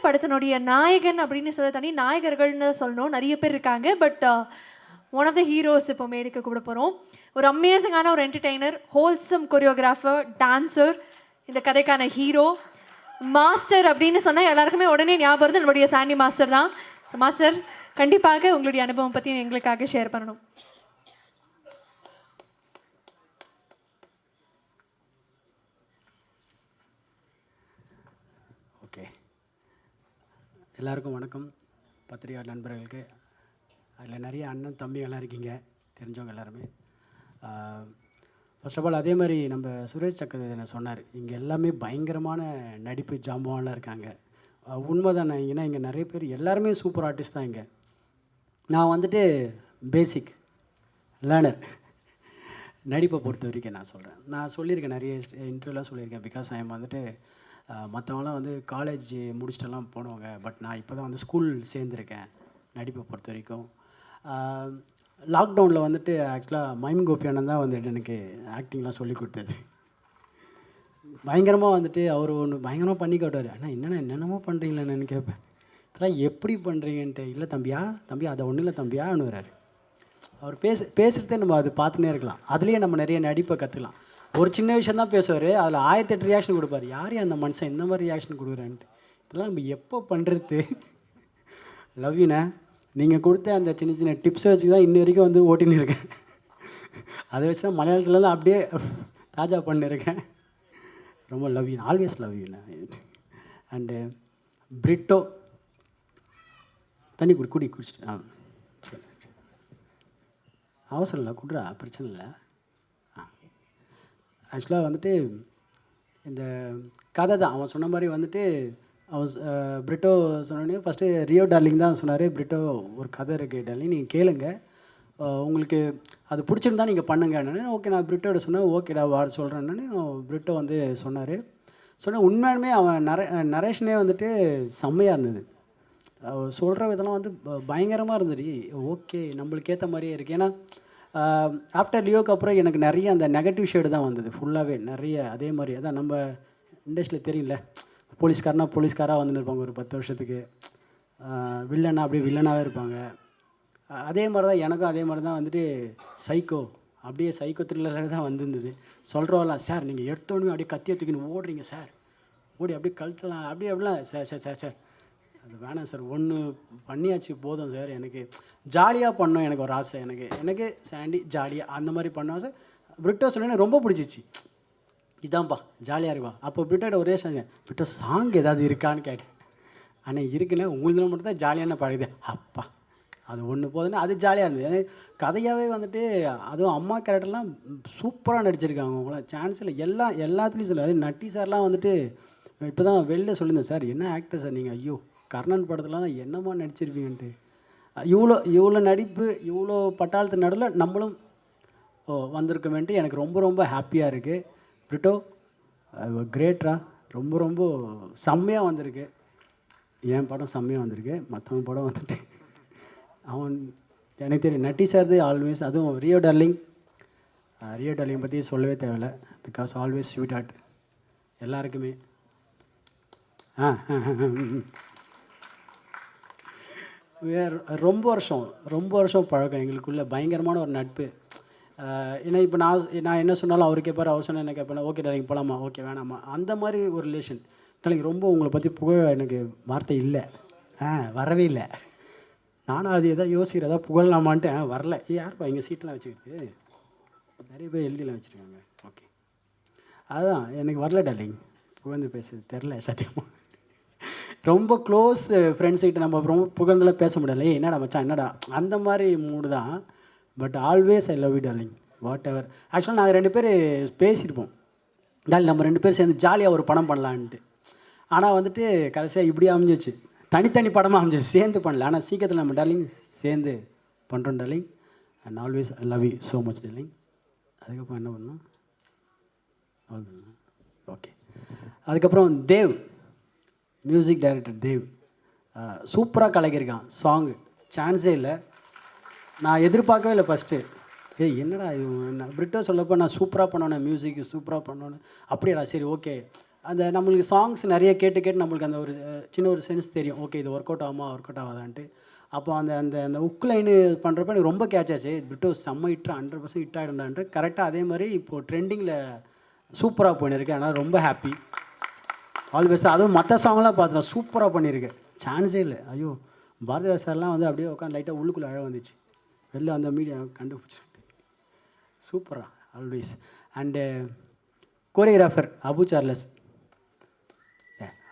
படத்தினுடைய நாயகன் அப்படின்னு சொல்ல தனி நாயகர்கள்னு சொல்லணும், நிறைய பேர் இருக்காங்க. But one of the heroes இப்போ மேடைக்கு கூப்பிட போகிறோம். ஒரு அமேசிங்கான ஒரு என்டர்டெய்னர், ஹோல்சம் கொரியோகிராஃபர், டான்சர், இந்த கதைக்கான ஹீரோ, மாஸ்டர் அப்படின்னு சொன்னால் எல்லாருக்குமே உடனே ஞாபகம் வருது நம்மளுடைய சாண்டி மாஸ்டர் தான். ஸோ மாஸ்டர், கண்டிப்பாக உங்களுடைய அனுபவம் பற்றியும் எங்களுக்காக ஷேர் பண்ணணும். ஓகே, எல்லாருக்கும் வணக்கம். பத்திரிகையாளர் நண்பர்களுக்கு, அதில் நிறைய அண்ணன் தம்பிகள்லாம் இருக்கீங்க, தெரிஞ்சவங்க எல்லாருமே. ஃபர்ஸ்ட் ஆஃப் ஆல், அதே மாதிரி நம்ம சுரேஷ் சக்கரவர்த்தி சொன்னார், இங்கே எல்லாமே பயங்கரமான நடிப்பு ஜாம்பவான்லாம் இருக்காங்க. உண்மை தானே. ஏன்னா இங்கே நிறைய பேர் எல்லாருமே சூப்பர் ஆர்டிஸ்ட் தான். இங்கே நான் வந்துட்டு பேசிக் லேர்னர். நடிப்பை பொறுத்த வரைக்கும் நான் சொல்கிறேன், நான் சொல்லியிருக்கேன், நிறைய இன்டர்வியூலாம் சொல்லியிருக்கேன். பிகாஸ் ஐ எம் வந்துட்டு மற்றவங்களாம் வந்து காலேஜ் முடிச்சுட்டெல்லாம் போனவங்க. பட் நான் இப்போ தான் வந்து ஸ்கூல் சேர்ந்துருக்கேன். நடிப்பை பொறுத்த வரைக்கும் லாக்டவுனில் வந்துட்டு ஆக்சுவலாக மைம் கோபி அண்ணன் தான் வந்துட்டு எனக்கு ஆக்டிங்லாம் சொல்லி கொடுத்தது. பயங்கரமாக வந்துட்டு அவர் ஒன்று பயங்கரமாக பண்ணி காட்டுவார். ஆனால் என்னென்னமோ பண்ணுறீங்களேன்னு கேட்பேன். இதெல்லாம் எப்படி பண்ணுறீங்கன்ட்டு. இல்லை தம்பியா அதை ஒன்றும் இல்லை தம்பியான்னு வர்றாரு. அவர் பேசுகிறதே நம்ம அது பார்த்துனே இருக்கலாம். அதுலேயே நம்ம நிறைய நடிப்பை கற்றுக்கலாம். ஒரு சின்ன விஷயம் தான் பேசுவார், அதில் 1008 ரியாக்ஷன் கொடுப்பார். யாரையும் அந்த மனுஷன் இந்த மாதிரி ரியாக்ஷன் கொடுக்குறான்ட்டு. இதெல்லாம் நம்ம எப்போ பண்ணுறது? லவ் யூண்ணே. நீங்கள் கொடுத்த அந்த சின்ன சின்ன டிப்ஸை வச்சு தான் இன்ன வரைக்கும் வந்து ஓட்டின்னு இருக்கேன். அதை வச்சு தான் மலையாளத்தில் தான் அப்படியே தாஜா பண்ணியிருக்கேன். ரொம்ப லவ் யூ, ஆல்வேஸ் லவ் யூண்ணே. அண்டு பிரிட்டோ, தண்ணி குடிச்சிட்டு சரி அவசரம் இல்லை, குடுறா, பிரச்சனை இல்லை. ஆக்சுவலாக வந்துட்டு இந்த கதை தான் அவன் சொன்ன மாதிரி வந்துட்டு அவன் பிரிட்டோ சொன்னோடனே ஃபஸ்ட்டு ரியோ டார்லிங் தான் சொன்னார். பிரிட்டோ ஒரு கதை இருக்குது டார்லிங், நீங்கள் கேளுங்க, உங்களுக்கு அது பிடிச்சிருந்தா நீங்கள் பண்ணுங்கன்னு. ஓகே, நான் பிரிட்டோட சொன்னேன். ஓகேடா சொல்கிறேன்னு பிரிட்டோ வந்து சொன்னார். சொன்னால் உண்மையாலுமே அவன் நரேஷனே வந்துட்டு செம்மையாக இருந்தது. சொல்கிற விதெல்லாம் வந்து பயங்கரமாக இருந்தது. ஓகே, நம்மளுக்கு ஏற்ற மாதிரியே இருக்குது. ஏன்னா ஆஃப்டர் லியோக்கு அப்புறம் எனக்கு நிறைய அந்த நெகட்டிவ் ஷேடு தான் வந்தது ஃபுல்லாகவே நிறைய. அதே மாதிரி அதான் நம்ம இண்டஸ்ட்ரியில் தெரியல, போலீஸ்காராக வந்துன்னு இருப்பாங்க ஒரு 10 வருஷத்துக்கு, வில்லனா அப்படியே வில்லனாகவே இருப்பாங்க. அதே மாதிரி தான் எனக்கும் அதே மாதிரி தான் வந்துட்டு சைக்கோ, அப்படியே சைக்கோ த்ரில்லராக தான் வந்துருந்தது. சொல்கிறவெல்லாம், சார் நீங்கள் எடுத்தோடனே அப்படியே கத்தியை தூக்கின்னு ஓடுறீங்க சார், ஓடி அப்படியே கழுத்தலாம் அப்படிலாம். சார் அது வேணாம் சார், ஒன்று பண்ணியாச்சு போதும் சார். எனக்கு ஜாலியாக பண்ணோம், எனக்கு ஒரு ஆசை. எனக்கு சாண்டி ஜாலியாக அந்த மாதிரி பண்ணுவோம் சார். பிரிட்டோ சொன்னேன்னு ரொம்ப பிடிச்சிச்சு. இதான்ப்பா ஜாலியாக இருக்குவா. அப்போ பிரிட்டோட ஒரே சாங்க, பிரிட்டோ சாங் ஏதாவது இருக்கான்னு கேட்டேன். ஆனால் இருக்குன்னு உங்களுக்கு மட்டும் தான் ஜாலியான பாடுது. அப்பா அது ஒன்று போதுன்னா அது ஜாலியாக இருந்தது. எனக்கு கதையாகவே வந்துட்டு அதுவும் அம்மா கேரக்டர்லாம் சூப்பராக நடிச்சிருக்காங்க. அவங்களாம் சான்ஸ் இல்லை, எல்லாத்துலேயும் சொல்ல. அது நட்டி சார்லாம் வந்துட்டு இப்போ தான் வெளில சொல்லியிருந்தேன், சார் என்ன ஆக்டர் சார் நீங்கள், ஐயோ கர்ணன் படத்துலலாம் என்னமா நடிச்சிருப்பீங்கன்ட்டு. இவ்வளோ நடிப்பு, இவ்வளோ பட்டாளத்து நடுவில் நம்மளும் வந்திருக்கோமேன்ட்டு எனக்கு ரொம்ப ரொம்ப ஹாப்பியாக இருக்குது. பிரிட்டோ கிரேட்ரா, ரொம்ப செம்மையாக வந்திருக்கு. என் படம் செம்மையாக வந்திருக்கு. மற்றவங்க படம் வந்துட்டு அவன் எனக்கு தெரியும். நட்டி சார்து ஆல்வேஸ், அதுவும் ரியோ டார்லிங் பற்றி சொல்லவே தேவையில்லை. பிகாஸ் ஆல்வேஸ் ஸ்வீட் ஹார்ட் எல்லாருக்குமே. ரொம்ப வருஷம் பழக்கம் எங்களுக்குள்ள, பயங்கரமான ஒரு நட்பு. ஏன்னா இப்போ நான் என்ன சொன்னாலும் அவர் கேட்பார், அவர் சொன்னால் என்ன கேட்பேன். ஓகே டார்லிங் போகலாமா, ஓகே வேணாமா, அந்த மாதிரி ஒரு ரிலேஷன். டார்லிங் ரொம்ப உங்களை பற்றி புகழ எனக்கு வார்த்தை இல்லை, வரவே இல்லை. நானும் அது எதாவது யோசிக்கிறதா புகழலாமான்ட்டு வரல. யாருப்பா எங்கள் சீட்டெலாம் வச்சுக்கிட்டு நிறைய பேர் எழுதிலாம் வச்சுருக்காங்க. ஓகே, அதுதான் எனக்கு வரல டார்லிங், புகழ்ந்து பேசுறது தெரில சத்தியமாக. ரொம்ப க்ளோஸ் ஃப்ரெண்ட்ஸ்கிட்ட நம்ம ரொம்ப புகழ்ந்தெல்லாம் பேச முடியல. என்னடா மச்சான் என்னடா, அந்த மாதிரி மூடு தான். But always I love you darling, whatever. ஆக்சுவலாக நாங்கள் 2 பேர் பேசியிருப்போம், டார்லிங் நம்ம 2 பேர் சேர்ந்து ஜாலியாக ஒரு படம் பண்ணலான்ட்டு. ஆனால் வந்துட்டு கடைசியாக இப்படி அமைஞ்சிச்சு, தனித்தனி படமாக அமைஞ்சிச்சு, சேர்ந்து பண்ணல. ஆனால் சீக்கிரத்தில் நம்ம டார்லிங் சேர்ந்து பண்ணுறோம் darling. And always I love you so much darling. அதுக்கப்புறம் என்ன பண்ணோம், ஓகே. அதுக்கப்புறம் தேவ், மியூசிக் டைரக்டர் தேவ் சூப்பராக கலக்கியிருக்கான். சாங்கு சான்ஸே இல்லை, நான் எதிர்பார்க்கவே இல்லை ஃபஸ்ட்டு. என்னடா பிரிட்டோ சொல்லப்போ நான் சூப்பராக பண்ணோன்னே, மியூசிக் சூப்பராக பண்ணோன்னு. அப்படியாடா, சரி ஓகே அந்த நம்மளுக்கு சாங்ஸ் நிறைய கேட்டு கேட்டு நம்மளுக்கு அந்த ஒரு சின்ன ஒரு சென்ஸ் தெரியும், ஓகே இது ஒர்க் அவுட் ஆகுமா ஒர்க் அவுட் ஆகாதான்ட்டு. அப்போ அந்த அந்த அந்த உக் லைனு பண்ணுறப்ப எனக்கு ரொம்ப கேட்ச் ஆச்சு, பிரிட்டோ செம்ம ஹிட் 100% ஹிட் ஆகிடும்டான்ட்டு. கரெக்டாக அதே மாதிரி இப்போது ட்ரெண்டிங்கில் சூப்பராக பண்ணியிருக்கு. அதனால் ரொம்ப ஹாப்பி. All best. அதுவும் மற்ற சாங்லாம் பார்த்தேன், சூப்பராக பண்ணியிருக்கேன், சான்ஸே இல்லை. ஐயோ பாரதிராஜ் சார்லாம் வந்து அப்படியே உட்காந்து லைட்டாக உள்ளுக்குள்ளே அழ வந்துச்சு, வெளில அந்த மீடியா கண்டுபிடிச்சி சூப்பராக always. And choreographer Abu Charles,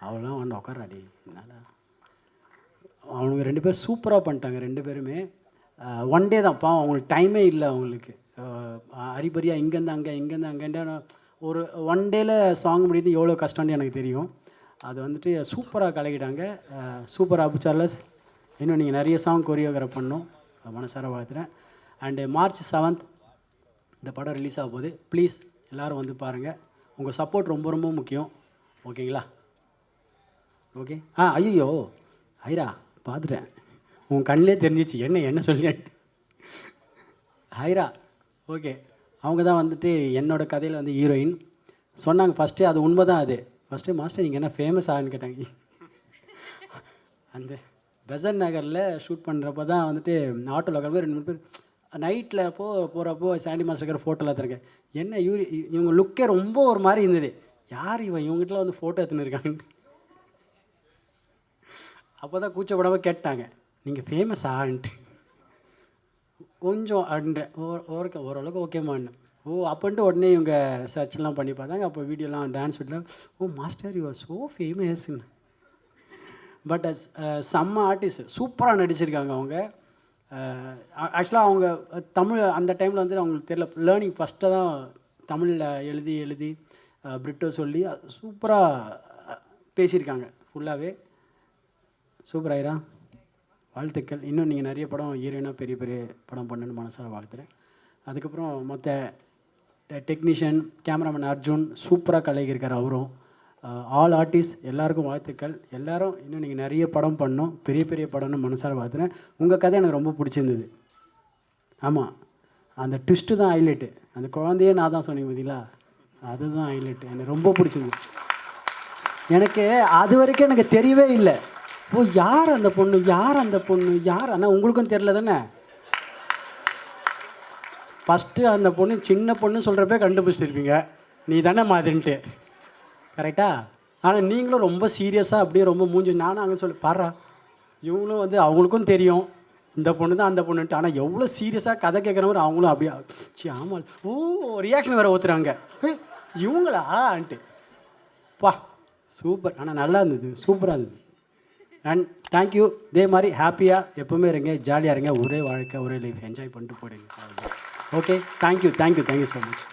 அவெல்லாம் வந்து உட்காராடி, என்னால் அவனுங்க 2 பேர் சூப்பராக பண்ணிட்டாங்க. 2 பேருமே ஒன் டே தான் பாவம், அவங்களுக்கு டைமே இல்லை. அவங்களுக்கு அரிபரியாக இங்கேருந்து அங்கே இங்கேருந்து அங்கேன்னு ஒரு ஒன் டேயில் சாங் முடியுது எவ்வளோ கஷ்டம்னு எனக்கு தெரியும். அது வந்துட்டு சூப்பராக கலக்கிட்டாங்க. Super Abu Charles. இன்னும் நீங்கள் நிறைய சாங் கொரியோகிராஃப் பண்ணணும், மனசார வாழ்த்துறேன். அண்டு March 7th இந்த படம் ரிலீஸ் ஆக போகுது. ப்ளீஸ் எல்லோரும் வந்து பாருங்கள். உங்கள் சப்போர்ட் ரொம்ப ரொம்ப முக்கியம், ஓகேங்களா? ஓகே. ஐயோ ஐரா பார்த்துட்டேன், உன் கண்ணிலே தெரிஞ்சிச்சு என்ன சொல்லிட்டு. ஹைரா ஓகே, அவங்க தான் வந்துட்டு என்னோடய கதையில் வந்து ஹீரோயின் சொன்னாங்க ஃபஸ்ட்டு. அது உண்மை தான். அது ஃபஸ்ட்டு மாஸ்டர் நீங்கள் என்ன ஃபேமஸ் ஆகுன்னு கேட்டாங்க. அந்த பெசன் நகரில் ஷூட் பண்ணுறப்ப தான் வந்துட்டு ஆட்டோவில் உட்கார 2-3 பேர் நைட்டில் போகிறப்போ சாண்டி மாஸ்டர் ஃபோட்டோவில் எடுத்துருக்கேன். என்ன இவங்க லுக்கே ரொம்ப ஒரு மாதிரி இருந்தது, யார் இவங்ககிட்டலாம் வந்து ஃபோட்டோ எடுத்துன்னு இருக்காங்க. அப்போ தான் கூச்சப்படாமல் கேட்டாங்க, நீங்கள் ஃபேமஸ் ஆன்ட்டு கொஞ்சம் அப்படின்றேன். ஓரளவுக்கு ஓகேமான்னு. அப்போன்ட்டு உடனே இவங்க சர்ச்லாம் பண்ணி பார்த்தாங்க. அப்போ வீடியோலாம் dance video, master you are so ஃபேமஸ்ன்னு. பட் செம்ம ஆர்டிஸ்ட், சூப்பராக நடிச்சிருக்காங்க அவங்க. ஆக்சுவலாக அவங்க தமிழ் அந்த டைமில் வந்து அவங்களுக்கு தெரியல, லேர்னிங் ஃபஸ்ட்டாக தான் தமிழில் எழுதி பிரிட்டோ சொல்லி சூப்பராக பேசியிருக்காங்க ஃபுல்லாகவே. சூப்பர் ஆயிரா, வாழ்த்துக்கள். இன்னும் நீங்கள் நிறைய படம் ஹீரோயினாக பெரிய பெரிய படம் பண்ணணுன்னு மனசார வாழ்த்துறேன். அதுக்கப்புறம் மற்ற டெக்னீஷியன் கேமராமேன் அர்ஜுன் சூப்பராக கலகியிருக்கார் அவரும். ஆல் ஆர்டிஸ்ட் எல்லாருக்கும் வாழ்த்துக்கள். எல்லோரும் இன்னும் நீங்கள் நிறைய படம் பண்ணணும், பெரிய பெரிய படம்னு மனசார வாழ்த்துறேன். உங்கள் கதை எனக்கு ரொம்ப பிடிச்சிருந்தது. ஆமாம், அந்த ட்விஸ்ட்டு தான் ஹைலைட்டு. அந்த குழந்தையே நான் தான் சொன்னீங்க பார்த்தீங்களா, அதுதான் ஹைலைட்டு. எனக்கு ரொம்ப பிடிச்சிருந்தது. எனக்கு அது வரைக்கும் எனக்கு தெரியவே இல்லை, யார் அந்த பொண்ணு யார். ஆனால் உங்களுக்கும் தெரியல தானே. ஃபஸ்ட்டு அந்த பொண்ணு சின்ன பொண்ணு சொல்கிறப்ப கண்டுபிடிச்சிருப்பீங்க, நீ தானே மாதிரின்ட்டு, கரெக்டா? ஆனால் நீங்களும் ரொம்ப சீரியஸாக அப்படியே ரொம்ப மூஞ்சி, நானும் அங்கே சொல்லி பாடுறா, இவங்களும் வந்து அவங்களுக்கும் தெரியும் இந்த பொண்ணு தான் அந்த பொண்ணுன்ட்டு. ஆனால் எவ்வளோ சீரியஸாக கதை கேட்குறவங்க அவங்களும் அப்படியே ஆமாம் ரியாக்ஷன் வேறு ஊற்றுறாங்க, இவங்களான்ட்டு. பா சூப்பர். ஆனால் நல்லா இருந்தது, சூப்பராக இருந்தது. And thank you. இதே மாதிரி ஹாப்பியாக எப்போவுமே இருங்க, ஜாலியாக இருங்க, ஒரே வாழ்க்கை ஒரே லைஃப் என்ஜாய் பண்ணிட்டு போயிடுங்க. Okay, thank you so much.